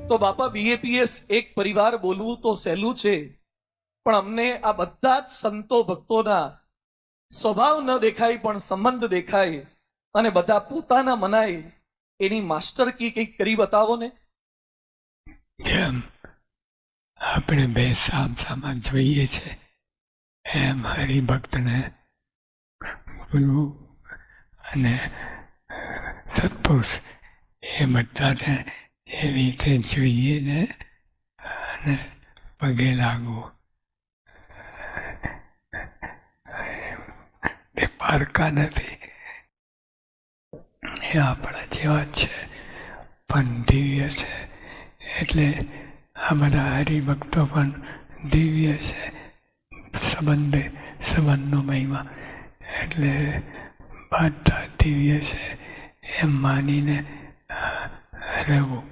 તો બાપા બીએપીએસ એક પરિવાર બોલવું તો સહેલું છે, પણ અમને આ બધા જ સંતો ભક્તોના સ્વભાવ ન દેખાય પણ સંબંધ દેખાય અને બધા પોતાના મનાય એની માસ્ટર કી કંઈક કરી બતાવો ને. જેમ આપણે બે સામસામા જોઈએ છે એમ હરિભક્તને બોલવું અને સત્પુરુષ એ બધાને એવી રીતે જોઈએ ને અને પગે લાગવું. એ પારકા નથી, એ આપણા જેવા જ છે પણ દિવ્ય છે. એટલે આ બધા હરિભક્તો પણ દિવ્ય છે. સંબંધનો મહિમા એટલે બધા દિવ્ય છે એમ માનીને રહેવું.